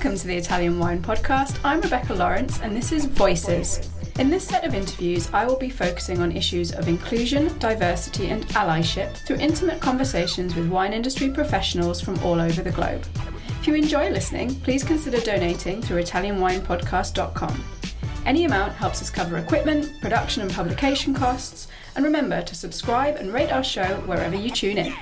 Welcome to the Italian Wine Podcast. I'm Rebecca Lawrence and this is Voices. In this set of interviews, I will be focusing on issues of inclusion, diversity and allyship through intimate conversations with wine industry professionals from all over the globe. If you enjoy listening, please consider donating through ItalianWinePodcast.com. Any amount helps us cover equipment, production and publication costs, and remember to subscribe and rate our show wherever you tune in.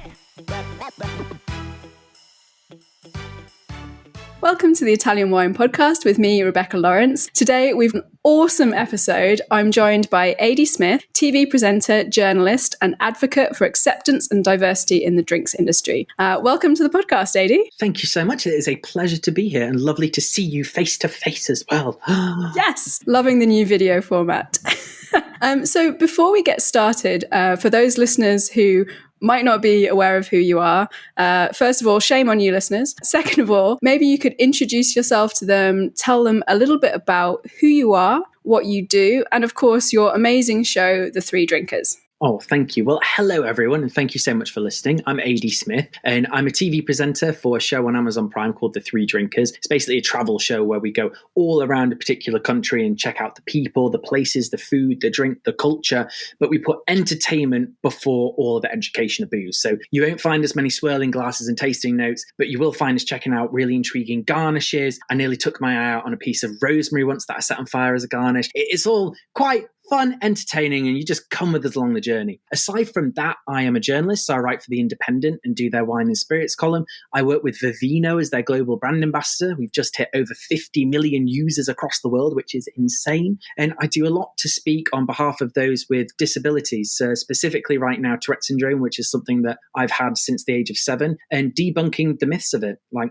Welcome to the Italian Wine Podcast with me, Rebecca Lawrence. Today we've an awesome episode. I'm joined by Aidy Smith, TV presenter, journalist, and advocate for acceptance and diversity in the drinks industry. Welcome to the podcast, Aidy. Thank you so much. It is a pleasure to be here and lovely to see you face to face as well. Yes, loving the new video format. So before we get started, for those listeners who might not be aware of who you are. First of all, shame on you listeners. Second of all, maybe you could introduce yourself to them, tell them a little bit about who you are, what you do, and of course, your amazing show, The Three Drinkers. Oh, thank you. Well, hello, everyone, and thank you so much for listening. I'm Aidy Smith, and I'm a TV presenter for a show on Amazon Prime called The Three Drinkers. It's basically a travel show where we go all around a particular country and check out the people, the places, the food, the drink, the culture, but we put entertainment before all the education of booze. So you won't find as many swirling glasses and tasting notes, but you will find us checking out really intriguing garnishes. I nearly took my eye out on a piece of rosemary once that I set on fire as a garnish. It's all quite fun, entertaining, and you just come with us along the journey. Aside from that, I am a journalist, so I write for The Independent and do their wine and spirits column. I work with Vivino as their global brand ambassador. We've just hit over 50 million users across the world, which is insane. And I do a lot to speak on behalf of those with disabilities, specifically right now Tourette syndrome, which is something that I've had since the age of 7, and debunking the myths of it. Like,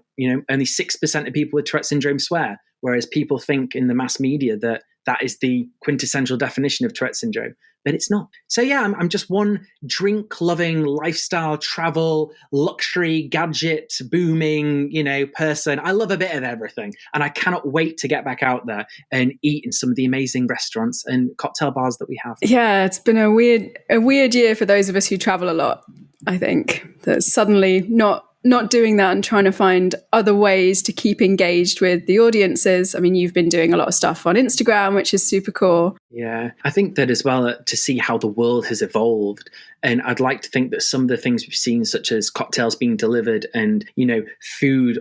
only 6% of people with Tourette syndrome swear, whereas people think in the mass media that is the quintessential definition of Tourette syndrome, but it's not. So yeah, I'm just one drink-loving, lifestyle, travel, luxury, gadget, booming, person. I love a bit of everything, and I cannot wait to get back out there and eat in some of the amazing restaurants and cocktail bars that we have. Yeah, it's been a weird year for those of us who travel a lot. I think that suddenly not doing that and trying to find other ways to keep engaged with the audiences. I mean, you've been doing a lot of stuff on Instagram, which is super cool. Yeah, I think that as well, to see how the world has evolved. And I'd like to think that some of the things we've seen, such as cocktails being delivered and,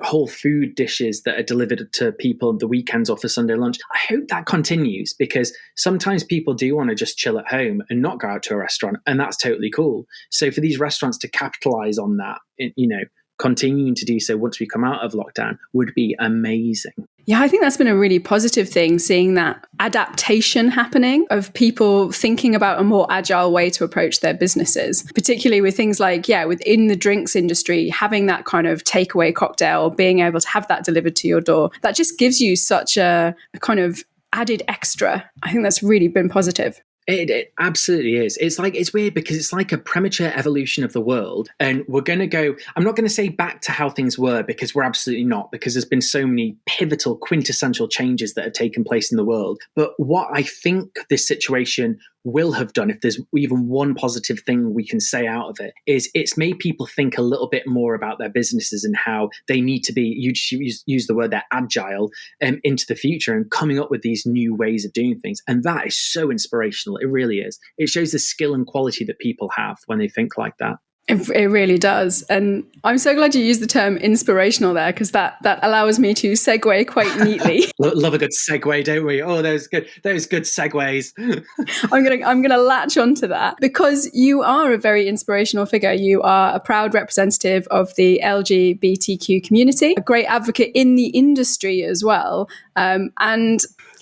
whole food dishes that are delivered to people on the weekends or for Sunday lunch, I hope that continues, because sometimes people do want to just chill at home and not go out to a restaurant. And that's totally cool. So for these restaurants to capitalize on that, continuing to do so once we come out of lockdown would be amazing. Yeah, I think that's been a really positive thing, seeing that adaptation happening of people thinking about a more agile way to approach their businesses, particularly with things like, within the drinks industry, having that kind of takeaway cocktail, being able to have that delivered to your door. That just gives you such a kind of added extra. I think that's really been positive. It absolutely is. It's weird because it's like a premature evolution of the world. And we're going to go, I'm not going to say back to how things were, because we're absolutely not, because there's been so many pivotal, quintessential changes that have taken place in the world. But what I think this situation will have done, if there's even one positive thing we can say out of it, is it's made people think a little bit more about their businesses and how they need to be, you use the word there, agile, into the future and coming up with these new ways of doing things. And that is so inspirational. It really is. It shows the skill and quality that people have when they think like that. It really does. And I'm so glad you used the term inspirational there, because that allows me to segue quite neatly. Love a good segue, don't we? Oh, those good segues. I'm gonna latch onto that, because you are a very inspirational figure. You are a proud representative of the LGBTQ community, a great advocate in the industry as well.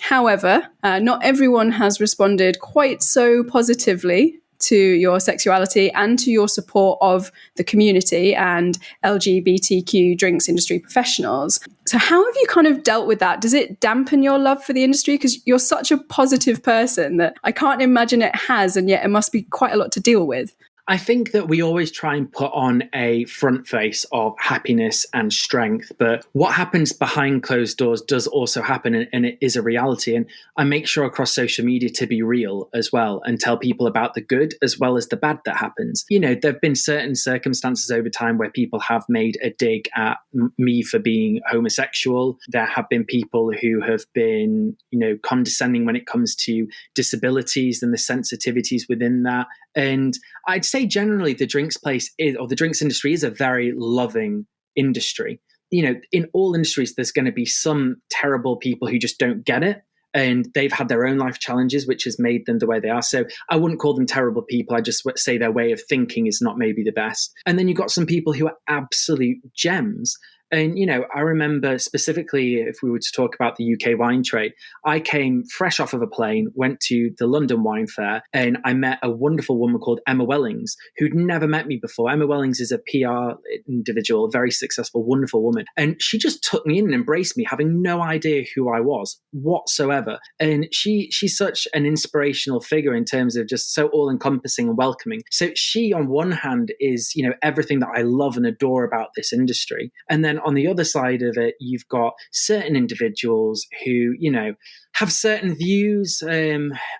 However, not everyone has responded quite so positively to your sexuality and to your support of the community and LGBTQ drinks industry professionals. So how have you kind of dealt with that? Does it dampen your love for the industry? Because you're such a positive person that I can't imagine it has, and yet it must be quite a lot to deal with. I think that we always try and put on a front face of happiness and strength, but what happens behind closed doors does also happen, and it is a reality. And I make sure across social media to be real as well and tell people about the good as well as the bad that happens. You know, there have been certain circumstances over time where people have made a dig at me for being homosexual. There have been people who have been, you know, condescending when it comes to disabilities and the sensitivities within that. And I'd say generally the drinks place is, or the drinks industry is a very loving industry. You know, in all industries, there's going to be some terrible people who just don't get it. And they've had their own life challenges, which has made them the way they are. So I wouldn't call them terrible people. I just say their way of thinking is not maybe the best. And then you've got some people who are absolute gems. And, you know, I remember specifically, if we were to talk about the UK wine trade, I came fresh off of a plane, went to the London Wine Fair, and I met a wonderful woman called Emma Wellings, who'd never met me before. Emma Wellings is a PR individual, a very successful, wonderful woman. And she just took me in and embraced me, having no idea who I was whatsoever. And she's such an inspirational figure in terms of just so all-encompassing and welcoming. So she, on one hand, is, you know, everything that I love and adore about this industry. And then on the other side of it, you've got certain individuals who, you know, have certain views,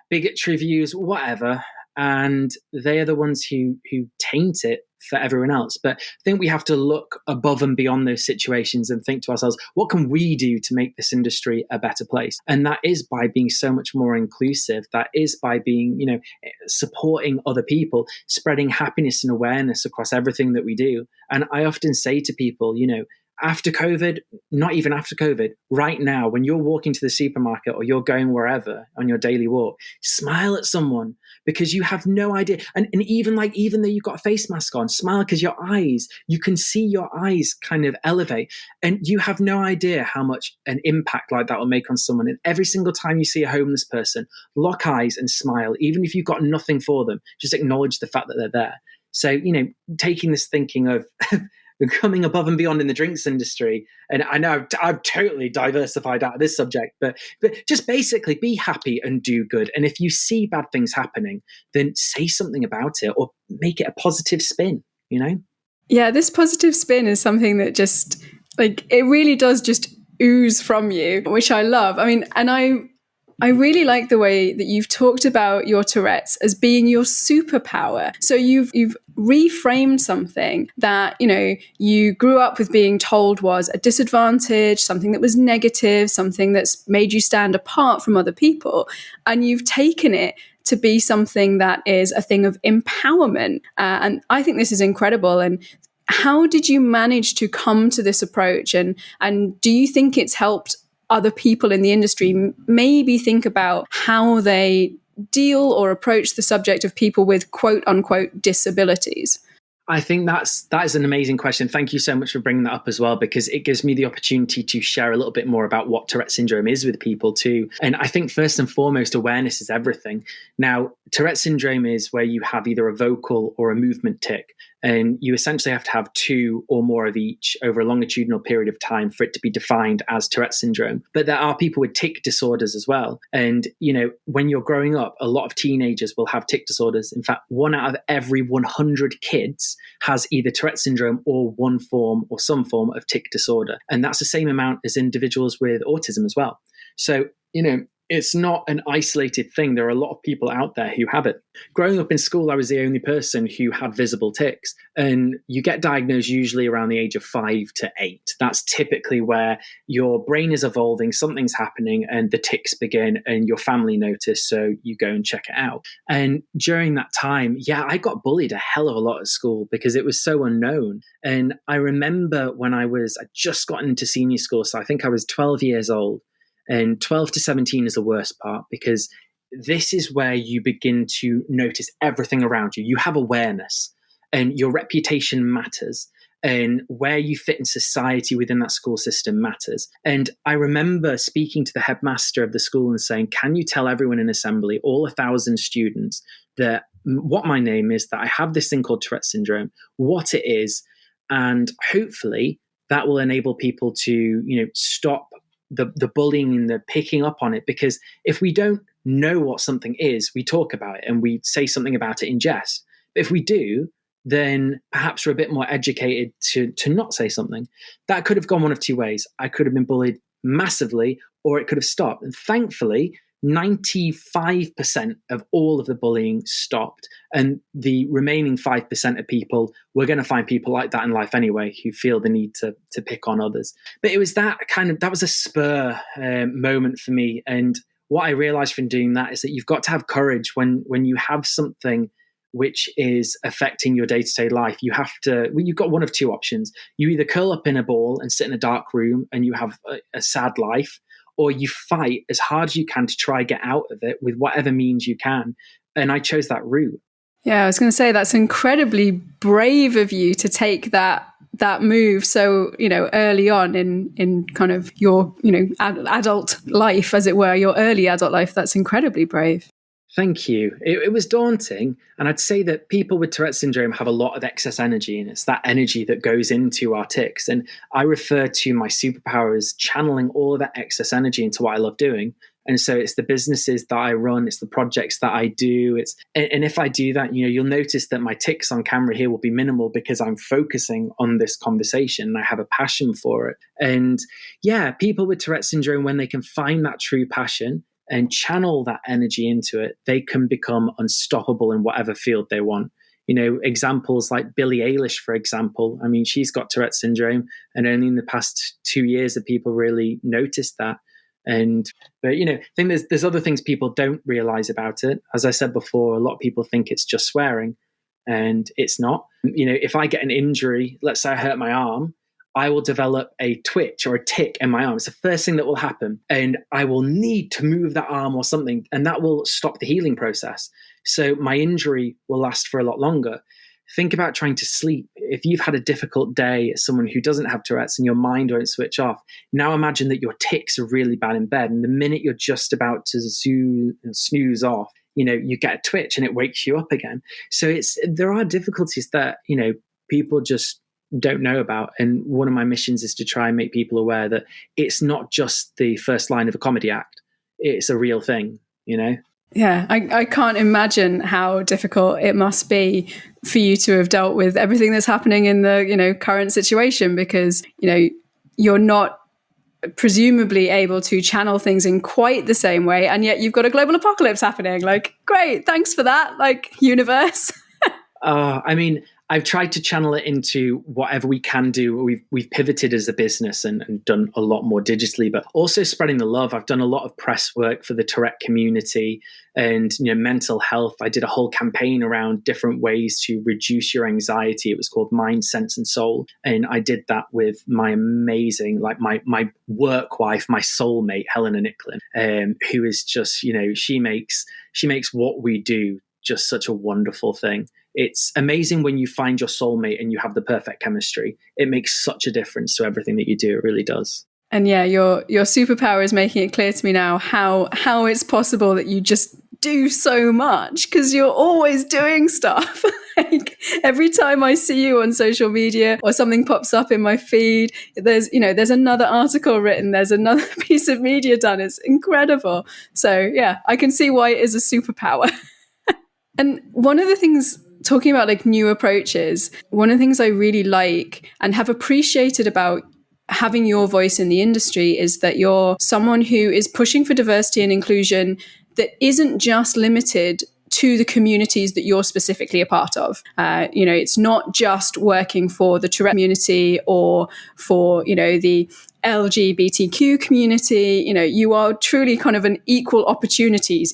bigotry views, whatever, and they are the ones who taint it for everyone else. But I think we have to look above and beyond those situations and think to ourselves, what can we do to make this industry a better place? And that is by being so much more inclusive. That is by being, you know, supporting other people, spreading happiness and awareness across everything that we do. And I often say to people, you know, after COVID, not even after COVID, right now, when you're walking to the supermarket or you're going wherever on your daily walk, smile at someone, because you have no idea. And even though you've got a face mask on, smile, because your eyes, you can see your eyes kind of elevate, and you have no idea how much an impact like that will make on someone. And every single time you see a homeless person, lock eyes and smile, even if you've got nothing for them, just acknowledge the fact that they're there. So, you know, taking this thinking of coming above and beyond in the drinks industry. And I know I've totally diversified out of this subject, but just basically be happy and do good. And if you see bad things happening, then say something about it or make it a positive spin, you know? Yeah, this positive spin is something that just, like, it really does just ooze from you, which I love. I mean, and I really like the way that you've talked about your Tourette's as being your superpower. So you've reframed something that, you know, you grew up with being told was a disadvantage, something that was negative, something that's made you stand apart from other people. And you've taken it to be something that is a thing of empowerment. And I think this is incredible. And how did you manage to come to this approach? And do you think it's helped other people in the industry maybe think about how they deal or approach the subject of people with quote unquote disabilities? I think that is an amazing question. Thank you so much for bringing that up as well, because it gives me the opportunity to share a little bit more about what Tourette syndrome is with people too. And I think first and foremost, awareness is everything. Now, Tourette syndrome is where you have either a vocal or a movement tic, and you essentially have to have two or more of each over a longitudinal period of time for it to be defined as Tourette syndrome. But there are people with tic disorders as well. And, you know, when you're growing up, a lot of teenagers will have tic disorders. In fact, 1 out of every 100 kids has either Tourette syndrome or one form or some form of tic disorder. And that's the same amount as individuals with autism as well. So, you know, it's not an isolated thing. There are a lot of people out there who have it. Growing up in school, I was the only person who had visible tics. And you get diagnosed usually around the age of 5 to 8. That's typically where your brain is evolving, something's happening, and the tics begin, and your family notice, so you go and check it out. And during that time, I got bullied a hell of a lot at school because it was so unknown. And I remember when I just gotten into senior school, so I think I was 12 years old. And 12 to 17 is the worst part, because this is where you begin to notice everything around you. You have awareness, and your reputation matters, and where you fit in society within that school system matters. And I remember speaking to the headmaster of the school and saying, can you tell everyone in assembly, all 1,000 students, that what my name is, that I have this thing called Tourette syndrome, what it is, and hopefully that will enable people to, you know, stop the bullying and the picking up on it. Because if we don't know what something is, we talk about it and we say something about it in jest. If we do, then perhaps we're a bit more educated to not say something. That could have gone one of two ways. I could have been bullied massively, or it could have stopped. And thankfully, 95% of all of the bullying stopped. And the remaining 5% of people, we're going to find people like that in life anyway, who feel the need to pick on others. But it was that was a spur moment for me. And what I realized from doing that is that you've got to have courage when you have something which is affecting your day-to-day life. You've got one of two options. You either curl up in a ball and sit in a dark room and you have a sad life, or you fight as hard as you can to try get out of it with whatever means you can. And I chose that route. Yeah, I was going to say that's incredibly brave of you to take that move so, early on in kind of your, adult life, as it were, your early adult life. That's incredibly brave. Thank you. It was daunting. And I'd say that people with Tourette syndrome have a lot of excess energy, and it's that energy that goes into our tics. And I refer to my superpower as channeling all of that excess energy into what I love doing. And so it's the businesses that I run, it's the projects that I do. And if I do that, you'll notice that my tics on camera here will be minimal because I'm focusing on this conversation and I have a passion for it. And yeah, people with Tourette syndrome, when they can find that true passion and channel that energy into it, they can become unstoppable in whatever field they want. Examples like Billie Eilish, for example. I mean, she's got Tourette syndrome, and only in the past 2 years have people really noticed that. But I think there's other things people don't realize about it. As I said before, a lot of people think it's just swearing, and it's not. If I get an injury, let's say I hurt my arm, I will develop a twitch or a tic in my arm. It's the first thing that will happen. And I will need to move that arm or something, and that will stop the healing process. So my injury will last for a lot longer. Think about trying to sleep. If you've had a difficult day as someone who doesn't have Tourette's and your mind won't switch off, now imagine that your tics are really bad in bed. And the minute you're just about to snooze off, you get a twitch and it wakes you up again. So there are difficulties that, people just don't know about. And one of my missions is to try and make people aware that it's not just the first line of a comedy act. It's a real thing, Yeah, I can't imagine how difficult it must be for you to have dealt with everything that's happening in the, current situation, because, you're not presumably able to channel things in quite the same way. And yet you've got a global apocalypse happening. Like, great, thanks for that, universe. I mean, I've tried to channel it into whatever we can do. We've pivoted as a business and done a lot more digitally, but also spreading the love. I've done a lot of press work for the Tourette community and mental health. I did a whole campaign around different ways to reduce your anxiety. It was called Mind, Sense and Soul. And I did that with my amazing, my work wife, my soulmate, Helena Nicklin, who is just, she makes what we do just such a wonderful thing. It's amazing when you find your soulmate and you have the perfect chemistry. It makes such a difference to everything that you do. It really does. And yeah, your superpower is making it clear to me now how it's possible that you just do so much, because you're always doing stuff. Every time I see you on social media or something pops up in my feed, there's another article written, there's another piece of media done. It's incredible. So yeah, I can see why it is a superpower. And one of the things, talking about new approaches, one of the things I really like and have appreciated about having your voice in the industry is that you're someone who is pushing for diversity and inclusion that isn't just limited to the communities that you're specifically a part of. It's not just working for the Tourette community or for, the LGBTQ community. You are truly kind of an equal opportunities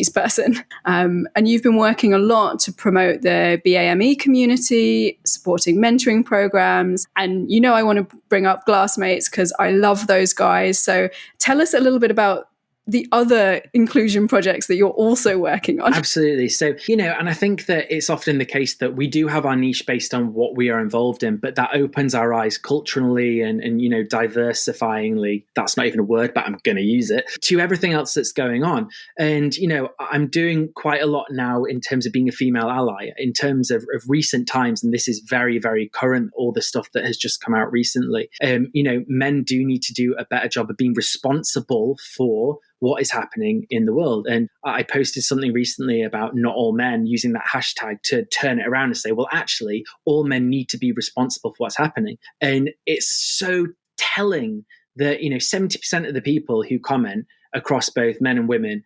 person. And you've been working a lot to promote the BAME community, supporting mentoring programs. And, I want to bring up Glassmates because I love those guys. So tell us a little bit about the other inclusion projects that you're also working on. Absolutely. So, and I think that it's often the case that we do have our niche based on what we are involved in, but that opens our eyes culturally and diversifyingly, that's not even a word, but I'm going to use it, to everything else that's going on. And, I'm doing quite a lot now in terms of being a female ally, in terms of recent times, and this is very, very current, all the stuff that has just come out recently. Men do need to do a better job of being responsible for what is happening in the world. And I posted something recently about not all men, using that hashtag to turn it around and say, well, actually, all men need to be responsible for what's happening. And it's so telling that, 70% of the people who comment across both men and women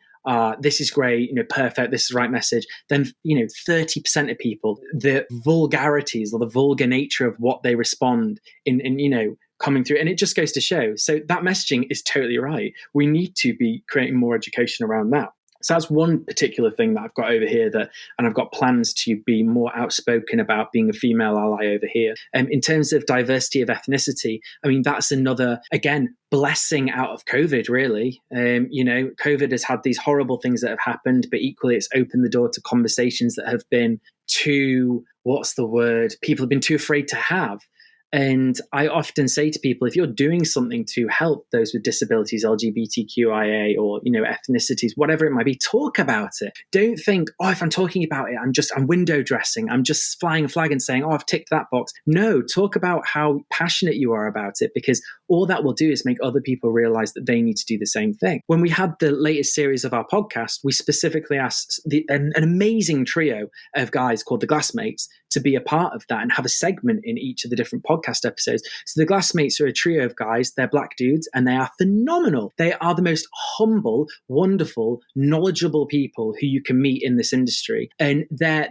this is great, perfect, this is the right message. Then, 30% of people, the vulgarities or the vulgar nature of what they respond in coming through. And it just goes to show. So that messaging is totally right. We need to be creating more education around that. So that's one particular thing that I've got over here and I've got plans to be more outspoken about being a female ally over here. In terms of diversity of ethnicity, I mean, that's another, again, blessing out of COVID, really. COVID has had these horrible things that have happened, but equally it's opened the door to conversations that have been too, people have been too afraid to have. And I often say to people, if you're doing something to help those with disabilities, LGBTQIA or, ethnicities, whatever it might be, talk about it. Don't think, if I'm talking about it, I'm window dressing. I'm just flying a flag and saying, I've ticked that box. No, talk about how passionate you are about it, because all that will do is make other people realize that they need to do the same thing. When we had the latest series of our podcast, we specifically asked an amazing trio of guys called the Glassmates to be a part of that and have a segment in each of the different podcast episodes. So the Glassmates are a trio of guys. They're black dudes and they are phenomenal. They are the most humble, wonderful, knowledgeable people who you can meet in this industry. And they're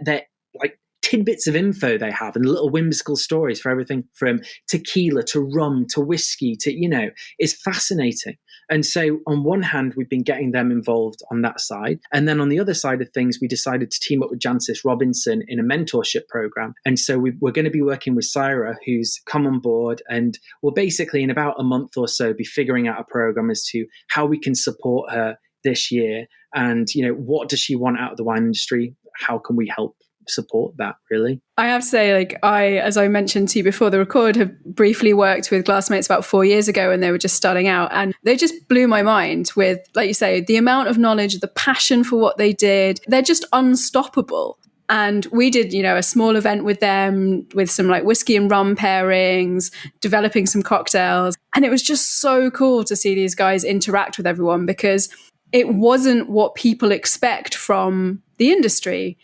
like tidbits of info they have and little whimsical stories for everything from tequila to rum to whiskey to, is fascinating. And so on one hand, we've been getting them involved on that side. And then on the other side of things, we decided to team up with Jancis Robinson in a mentorship program. And so we're going to be working with Syra, who's come on board, and we'll basically in about a month or so be figuring out a program as to how we can support her this year. And, what does she want out of the wine industry? How can we help support that, really? I have to say, as I mentioned to you before the record, have briefly worked with Glassmates about 4 years ago, and they were just starting out, and they just blew my mind with, like you say, the amount of knowledge, the passion for what they did. They're just unstoppable. And we did, a small event with them with some whiskey and rum pairings, developing some cocktails. And it was just so cool to see these guys interact with everyone, because it wasn't what people expect from the industry.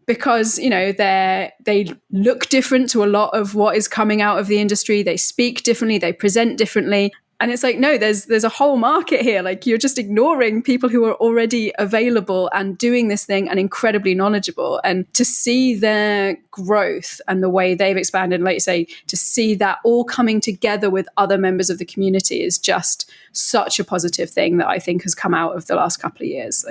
Because, they look different to a lot of what is coming out of the industry. They speak differently, they present differently. And it's no, there's a whole market here. You're just ignoring people who are already available and doing this thing and incredibly knowledgeable. And to see their growth and the way they've expanded, like you say, to see that all coming together with other members of the community is just such a positive thing that I think has come out of the last couple of years.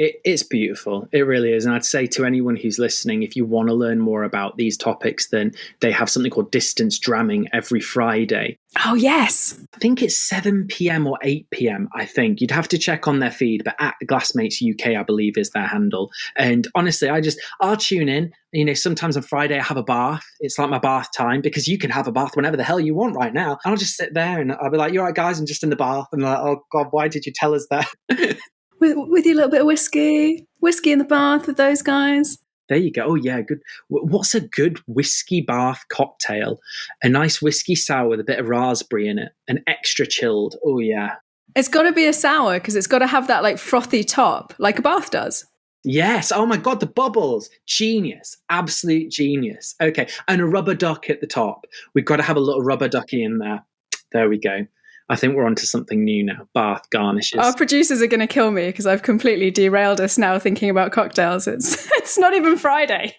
It's beautiful. It really is. And I'd say to anyone who's listening, if you want to learn more about these topics, then they have something called Distance Dramming every Friday. Oh, yes. I think it's 7 p.m. or 8 p.m. I think you'd have to check on their feed, but at Glassmates UK, I believe, is their handle. And honestly, I'll tune in. Sometimes on Friday I have a bath. It's like my bath time, because you can have a bath whenever the hell you want right now. I'll just sit there and I'll be like, "You all right, guys? I'm just in the bath." And like, "Oh God, why did you tell us that?" With your little bit of whiskey in the bath with those guys. There you go. Oh, yeah, good. What's a good whiskey bath cocktail? A nice whiskey sour with a bit of raspberry in it, and extra chilled. Oh, yeah. It's got to be a sour, because it's got to have that frothy top, like a bath does. Yes. Oh, my God, the bubbles. Genius. Absolute genius. Okay. And a rubber duck at the top. We've got to have a little rubber ducky in there. There we go. I think we're onto something new now. Bath garnishes. Our producers are going to kill me because I've completely derailed us now thinking about cocktails. It's not even Friday.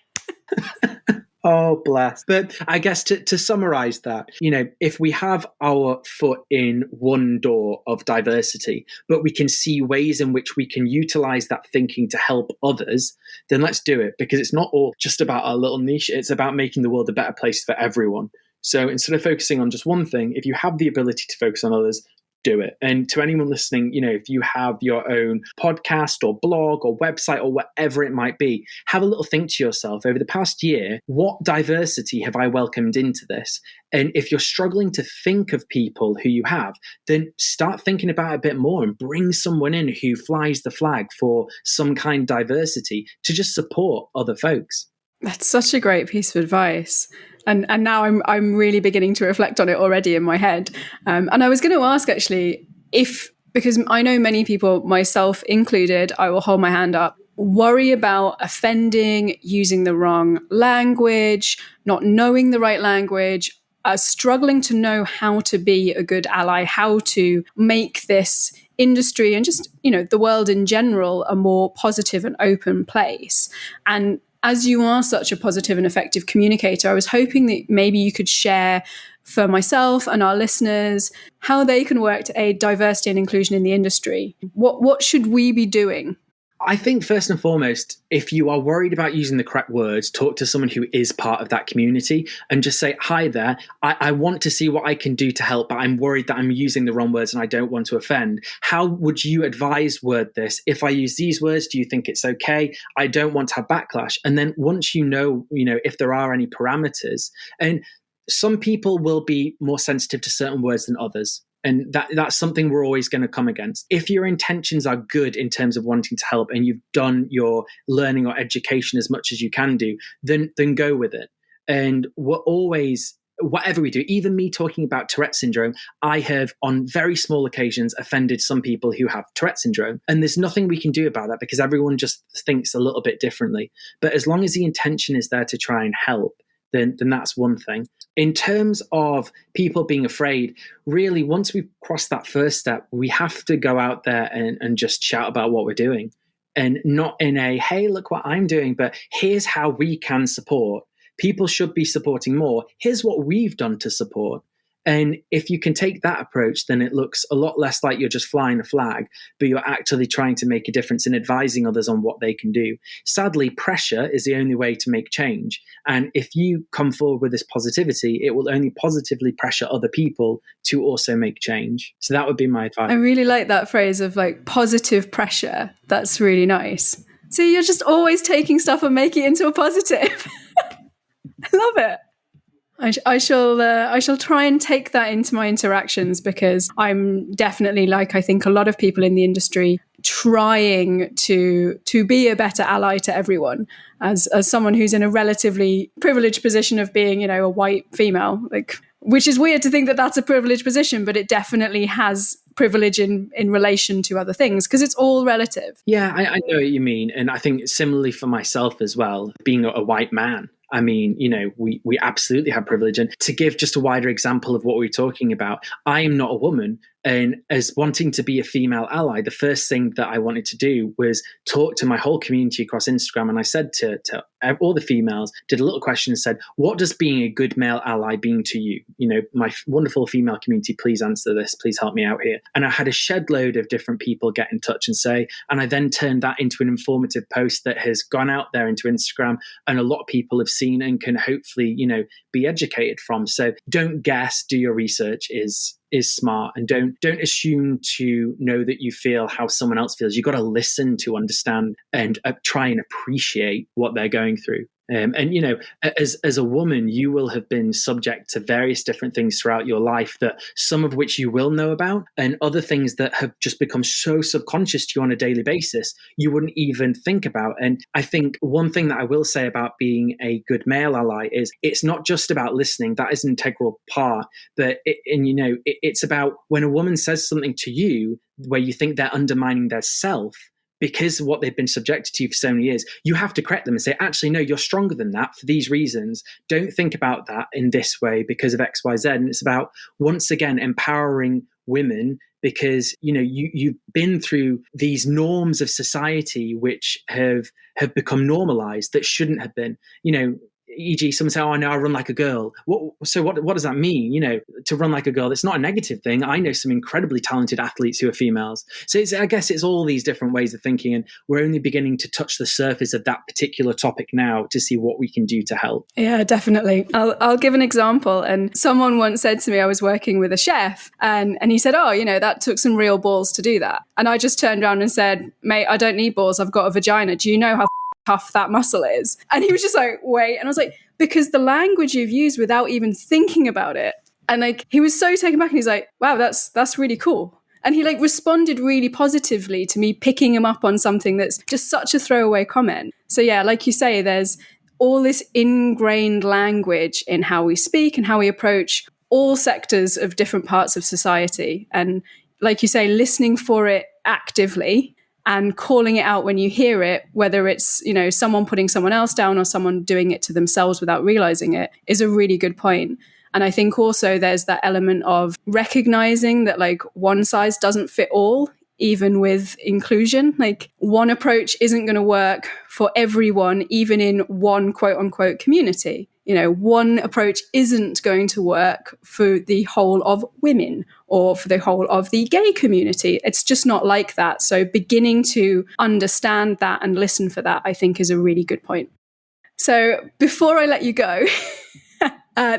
Oh, bless. But I guess to summarize that, if we have our foot in one door of diversity, but we can see ways in which we can utilize that thinking to help others, then let's do it, because it's not all just about our little niche. It's about making the world a better place for everyone. So instead of focusing on just one thing, if you have the ability to focus on others, do it. And to anyone listening, if you have your own podcast or blog or website or whatever it might be, have a little think to yourself over the past year, what diversity have I welcomed into this? And if you're struggling to think of people who you have, then start thinking about it a bit more and bring someone in who flies the flag for some kind of diversity to just support other folks. That's such a great piece of advice. And now I'm really beginning to reflect on it already in my head. And I was going to ask, actually, if Because I know many people, myself included, I will hold my hand up, worry about offending, using the wrong language, not knowing the right language, struggling to know how to be a good ally, how to make this industry and just, the world in general a more positive and open place. And as you are such a positive and effective communicator, I was hoping that maybe you could share for myself and our listeners how they can work to aid diversity and inclusion in the industry. What should we be doing? I think first and foremost, if you are worried about using the correct words, talk to someone who is part of that community and just say, hi there, I want to see what I can do to help, but I'm worried that I'm using the wrong words and I don't want to offend. How would you advise word this? If I use these words, do you think it's okay? I don't want to have backlash. And then once you know, if there are any parameters, and some people will be more sensitive to certain words than others. And that's something we're always going to come against. If your intentions are good in terms of wanting to help and you've done your learning or education as much as you can do, then go with it. And we're always, whatever we do, even me talking about Tourette syndrome, I have on very small occasions offended some people who have Tourette syndrome. And there's nothing we can do about that because everyone just thinks a little bit differently. But as long as the intention is there to try and help, then that's one thing. In terms of people being afraid, really, once we've crossed that first step, we have to go out there and just shout about what we're doing. And not in a, hey, look what I'm doing, but here's how we can support. People should be supporting more. Here's what we've done to support. And if you can take that approach, then it looks a lot less like you're just flying a flag, but you're actually trying to make a difference and advising others on what they can do. Sadly, pressure is the only way to make change. And if you come forward with this positivity, it will only positively pressure other people to also make change. So that would be my advice. I really like that phrase of like positive pressure. That's really nice. So you're just always taking stuff and making it into a positive. I love it. I shall try and take that into my interactions because I'm definitely, like I think a lot of people in the industry, trying to be a better ally to everyone. As someone who's in a relatively privileged position of being, a white female, which is weird to think that that's a privileged position, but it definitely has privilege in relation to other things because it's all relative. Yeah, I know what you mean. And I think similarly for myself as well, being a white man, I mean, we absolutely have privilege. And to give just a wider example of what we're talking about, I am not a woman. And as wanting to be a female ally, the first thing that I wanted to do was talk to my whole community across Instagram. And I said to all the females, did a little question and said, what does being a good male ally mean to you? My wonderful female community, please answer this. Please help me out here. And I had a shed load of different people get in touch and say, and I then turned that into an informative post that has gone out there into Instagram and a lot of people have seen and can hopefully, be educated from. So don't guess, do your research is smart, and don't assume to know that you feel how someone else feels. You've got to listen to understand and try and appreciate what they're going through. As a woman, you will have been subject to various different things throughout your life, that some of which you will know about, and other things that have just become so subconscious to you on a daily basis, you wouldn't even think about. And I think one thing that I will say about being a good male ally is it's not just about listening. That is an integral part, but it's about when a woman says something to you where you think they're undermining their self, because of what they've been subjected to for so many years, you have to correct them and say, actually, no, you're stronger than that for these reasons. Don't think about that in this way because of X, Y, Z. And it's about, once again, empowering women because, you've been through these norms of society which have become normalized that shouldn't have been, e.g., someone say, oh, I know I run like a girl. What does that mean? To run like a girl, it's not a negative thing. I know some incredibly talented athletes who are females. So I guess it's all these different ways of thinking, and we're only beginning to touch the surface of that particular topic now to see what we can do to help. Yeah, definitely. I'll give an example. And someone once said to me, I was working with a chef, and he said, oh, that took some real balls to do that. And I just turned around and said, mate, I don't need balls. I've got a vagina. Do you know how tough that muscle is? And he was just like, wait. And I was like, because the language you've used without even thinking about it. And he was so taken back, and he's like, wow, that's really cool. And he responded really positively to me picking him up on something that's just such a throwaway comment. So yeah, like you say, there's all this ingrained language in how we speak and how we approach all sectors of different parts of society. And like you say, listening for it actively and calling it out when you hear it, whether it's, someone putting someone else down or someone doing it to themselves without realizing it, is a really good point. And I think also there's that element of recognizing that like one size doesn't fit all, even with inclusion. Like one approach isn't going to work for everyone, even in one quote unquote community. One approach isn't going to work for the whole of women or for the whole of the gay community. It's just not like that. So beginning to understand that and listen for that, I think, is a really good point. So before I let you go,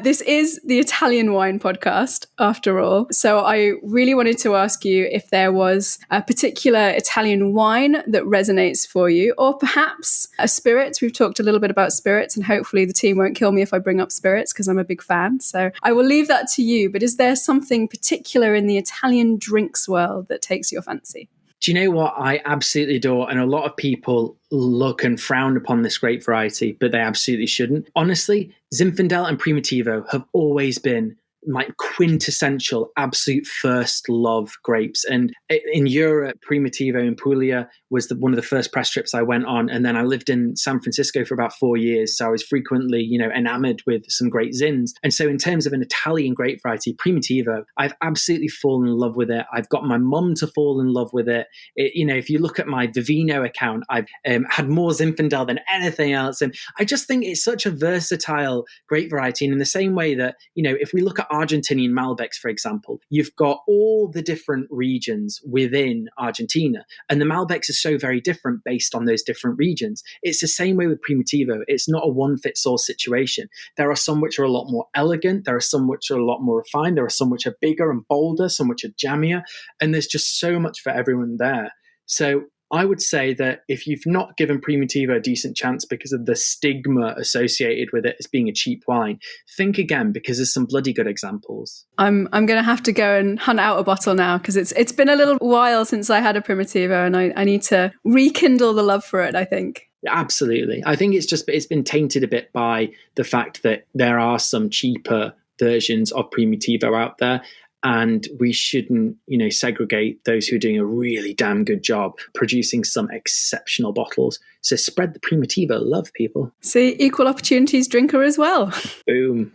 this is the Italian Wine Podcast, after all. So I really wanted to ask you if there was a particular Italian wine that resonates for you, or perhaps a spirit. We've talked a little bit about spirits, and hopefully the team won't kill me if I bring up spirits, because I'm a big fan. So I will leave that to you. But is there something particular in the Italian drinks world that takes your fancy? Do you know what I absolutely adore? And a lot of people look and frown upon this grape variety, but they absolutely shouldn't. Honestly, Zinfandel and Primitivo have always been my quintessential, absolute first love grapes. And in Europe, Primitivo in Puglia was one of the first press trips I went on. And then I lived in San Francisco for about 4 years. So I was frequently, enamored with some great Zins. And so in terms of an Italian grape variety, Primitivo, I've absolutely fallen in love with it. I've got my mum to fall in love with it. If you look at my Vivino account, I've had more Zinfandel than anything else. And I just think it's such a versatile grape variety. And in the same way that, if we look at Argentinian Malbecs, for example, you've got all the different regions within Argentina, and the Malbecs are so very different based on those different regions. It's the same way with Primitivo. It's not a one-fits-all situation. There are some which are a lot more elegant. There are some which are a lot more refined. There are some which are bigger and bolder, some which are jammier, and there's just so much for everyone there. So I would say that if you've not given Primitivo a decent chance because of the stigma associated with it as being a cheap wine, think again, because there's some bloody good examples. I'm going to have to go and hunt out a bottle now, because it's been a little while since I had a Primitivo, and I need to rekindle the love for it, I think. Absolutely. I think it's been tainted a bit by the fact that there are some cheaper versions of Primitivo out there. And we shouldn't, segregate those who are doing a really damn good job producing some exceptional bottles. So spread the Primitivo love, people. See, equal opportunities drinker as well. Boom.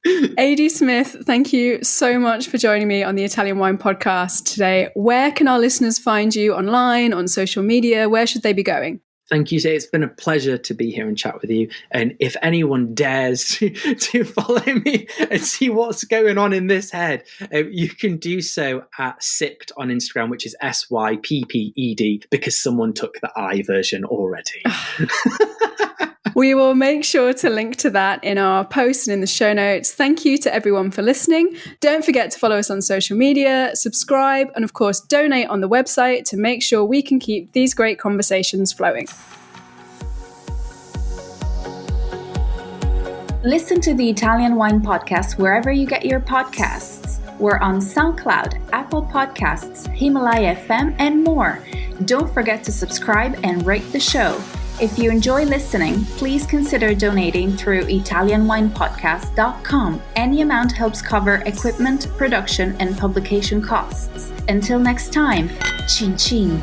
Aidy Smith, thank you so much for joining me on the Italian Wine Podcast today. Where can our listeners find you online, on social media? Where should they be going? Thank you. It's been a pleasure to be here and chat with you. And if anyone dares to follow me and see what's going on in this head, you can do so at Sipped on Instagram, which is SYPPED, because someone took the I version already. We will make sure to link to that in our post and in the show notes. Thank you to everyone for listening. Don't forget to follow us on social media, subscribe, and of course, donate on the website to make sure we can keep these great conversations flowing. Listen to the Italian Wine Podcast wherever you get your podcasts. We're on SoundCloud, Apple Podcasts, Himalaya FM, and more. Don't forget to subscribe and rate the show. If you enjoy listening, please consider donating through ItalianWinePodcast.com. Any amount helps cover equipment, production, and publication costs. Until next time, Cin Cin.